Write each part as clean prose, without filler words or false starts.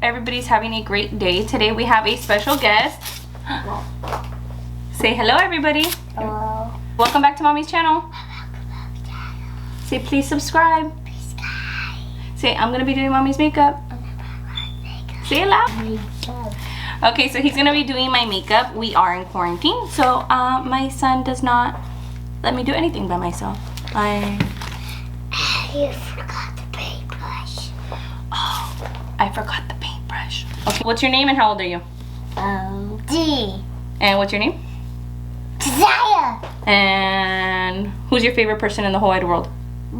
everybody's having a great day. Today we have a special guest. Say hello, everybody. Hello. Welcome back to Mommy's channel. Say please subscribe. Say I'm gonna be doing Mommy's makeup. Say it loud. Okay, so he's gonna be doing my makeup. We are in quarantine, so my son does not let me do anything by myself. You forgot the paintbrush. Oh, I forgot the paintbrush. Okay, what's your name and how old are you? D. And what's your name? Desire. And who's your favorite person in the whole wide world?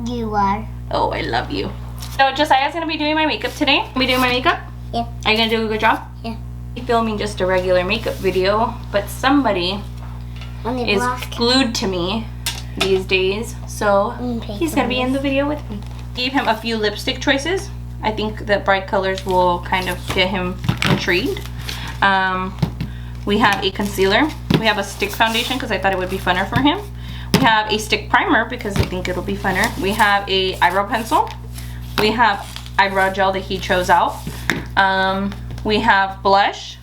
You are. Oh, I love you. So Josiah's gonna be doing my makeup today. Be doing my makeup? Yeah. Are you gonna do a good job? Yeah. I'm filming just a regular makeup video, but somebody is glued to me these days, so he's gonna be in the video with me. Gave him a few lipstick choices. I think that bright colors will kind of get him intrigued. We have a concealer. We have a stick foundation because I thought it would be funner for him. We have a stick primer because I think it'll be funner. We have a eyebrow pencil. We have eyebrow gel that he chose out. We have blush.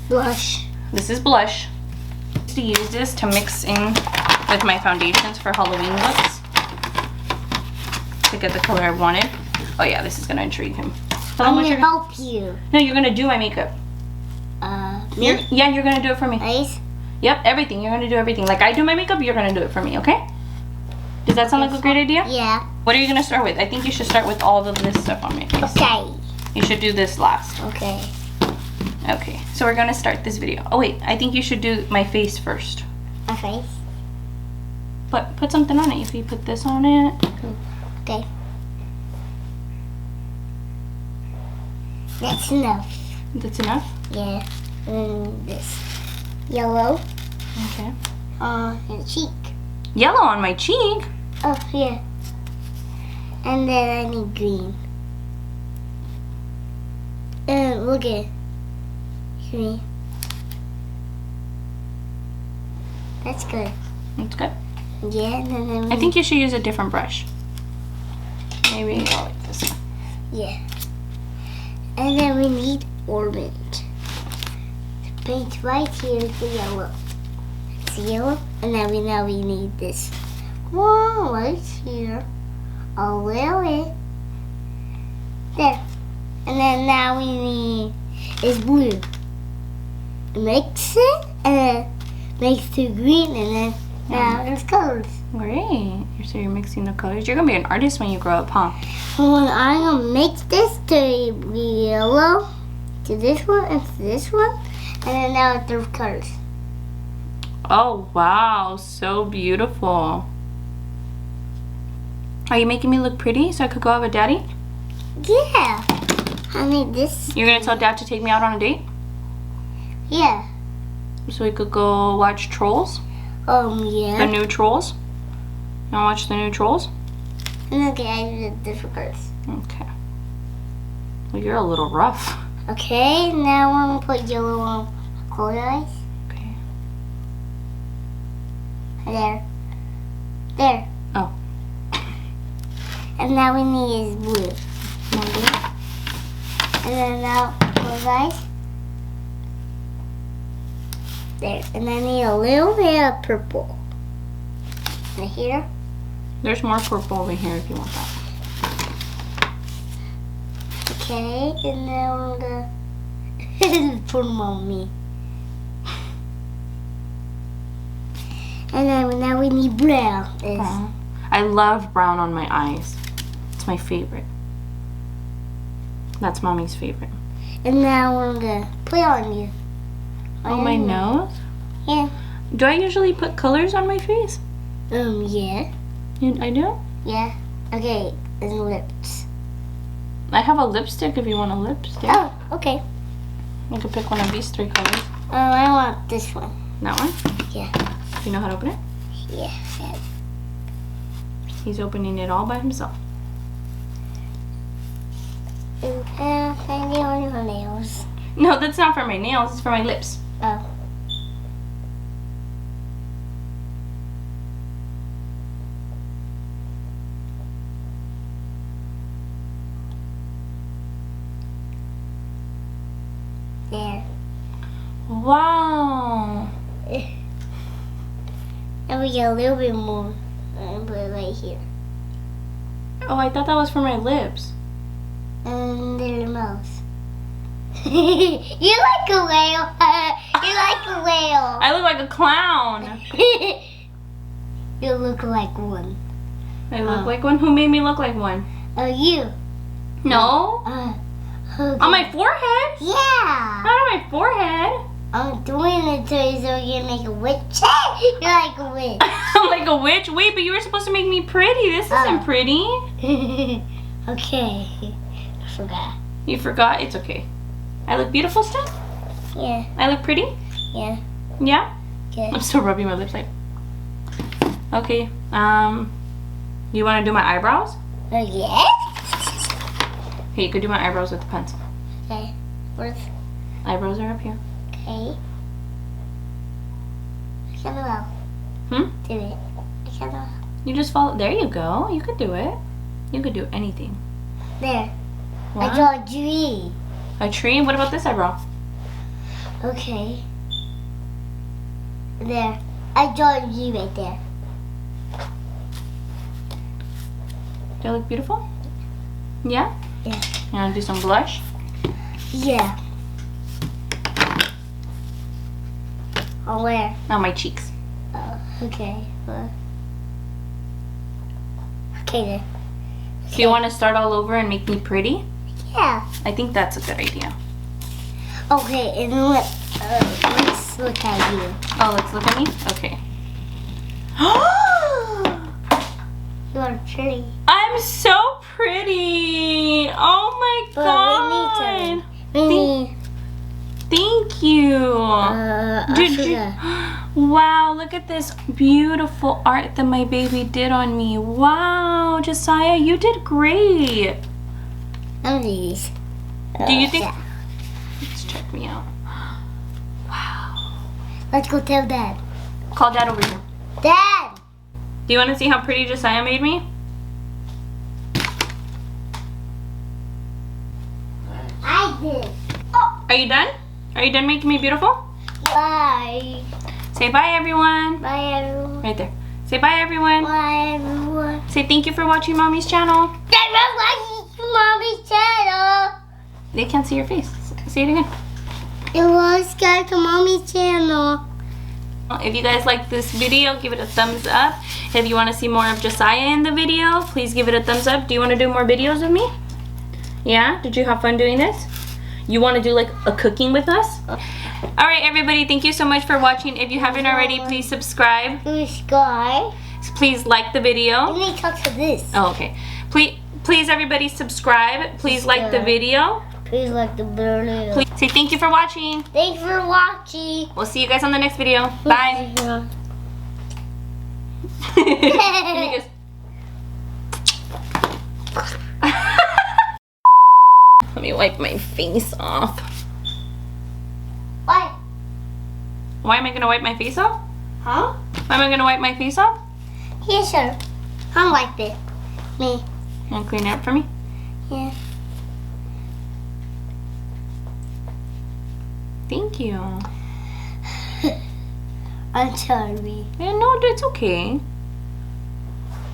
Blush. This is blush. I used to use this to mix in with my foundations for Halloween looks to get the color I wanted. Oh yeah, this is gonna intrigue him. I'm gonna help you. No, you're gonna do my makeup. Me? Yeah, you're gonna do it for me. Eyes? Yep, everything. You're gonna do everything. Like I do my makeup, you're gonna do it for me, okay? Does that sound like a great idea? Yeah. What are you gonna start with? I think you should start with all of this stuff on my face. Okay. You should do this last. Okay. Okay, so we're gonna start this video. Oh wait, I think you should do my face first. My face? But put something on it. If you put this on it. Okay. That's enough. That's enough? Yeah. And this yellow Okay. on your cheek. Yellow on my cheek? Oh, yeah. And then I need green. And look at green. That's good. That's good. Yeah, and then I think you should use a different brush. Maybe go like this one. yeah. And then we need orange. The paint right here is the yellow. It's yellow, and then we need this one right here. A little bit. There. And then now we need is blue. Mix it and then mix to green and then now it's colors. Great. So you're mixing the colors. You're gonna be an artist when you grow up, huh? When I'm gonna mix this to be yellow, to this one and to this one, and then now it's the colors. Oh wow, so beautiful. Are you making me look pretty so I could go out with Daddy? Yeah. I need this. You're gonna tell Dad to take me out on a date? Yeah. So we could go watch Trolls? The Yeah. new Trolls? You wanna watch the new Trolls? And okay, I did different colors. Okay. Well, you're a little rough. Okay, now I'm gonna put yellow on color eyes. Okay. There. There. Oh. And now we need is blue. And then now color eyes. There. And I need a little bit of purple. And here. There's more purple over here if you want that. Okay, and then I'm gonna put them on me. And then now we need brown. Aw. I love brown on my eyes. It's my favorite. That's Mommy's favorite. And now I'm gonna put on you. Oh, my nose? Yeah. Do I usually put colors on my face? Yeah. I do? Yeah. Okay, and lips. I have a lipstick if you want a lipstick. Oh, okay. You could pick one of these 3 colors. I want this one. That one? Yeah. Do you know how to open it? Yeah. He's opening it all by himself. I need only my nails. No, that's not for my nails. It's for my lips. Oh. we get a little bit more and put it right here. Oh, I thought that was for my lips. And little mouth. You like a whale. You like a whale. I look like a clown. You look like one. I look like one? Who made me look like one? Oh, you. No. Okay. On my forehead? Yeah. Not on my forehead. I'm doing it to you so you can make a witch. You're like a witch. I'm like a witch? Wait, but you were supposed to make me pretty. This isn't pretty. Okay. I forgot. You forgot? It's okay. I look beautiful still? Yeah. I look pretty? Yeah. Yeah? Good. I'm still rubbing my lips like. Okay. You want to do my eyebrows? Yeah. Hey, you could do my eyebrows with the pencil. Okay. Where's? Eyebrows are up here. Okay. I can't know. Hmm? Do it. I can't know. You just follow. There you go. You could do it. You could do anything. There. What? I draw a tree. A tree? What about this eyebrow? Okay. There. I draw a tree right there. Do I look beautiful? Yeah? Yeah. You want to do some blush? Yeah. On where? On my cheeks. Oh, okay. Okay then. Do you want to start all over and make me pretty? Yeah. I think that's a good idea. Okay, and let's look at you. Oh, let's look at me? Okay. You are pretty. I'm so pretty. Oh my god. We need Thank you. Did you? Wow, look at this beautiful art that my baby did on me. Wow, Josiah, you did great. these. Do you think? Yeah. Let's check me out. Wow. Let's go tell Dad. Call Dad over here. Dad! Do you want to see how pretty Josiah made me? I did. Are you done? Are you done making me beautiful? Bye. Say bye, everyone. Bye, everyone. Right there. Say bye, everyone. Bye, everyone. Say thank you for watching Mommy's channel. Mommy's channel. They can't see your face. Say it again. It was guys to Mommy's channel. If you guys like this video, give it a thumbs up. If you want to see more of Josiah in the video, please give it a thumbs up. Do you want to do more videos of me? Yeah? Did you have fun doing this? You want to do like a cooking with us? Alright everybody, thank you so much for watching. If you haven't already, please subscribe. Subscribe. Please like the video. Let me talk to this. Oh, okay. Please everybody subscribe. Please like the video. Please like the video. Please say thank you for watching. Thanks for watching. We'll see you guys on the next video. Bye. Give me a kiss. Let me wipe my face off. Why? Why am I gonna wipe my face off? Huh? Why am I gonna wipe my face off? Yeah, sure. I'll wipe it. Me. You wanna clean it up for me? Yeah. Thank you. I'm sorry. Yeah, no, it's okay.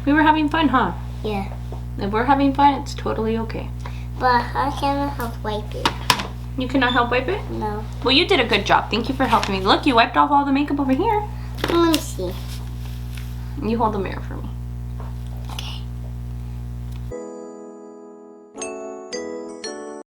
We were having fun, huh? Yeah. If we're having fun, it's totally okay. But I cannot help wipe it. You cannot help wipe it? No. Well, you did a good job. Thank you for helping me. Look, you wiped off all the makeup over here. Let me see. You hold the mirror for me.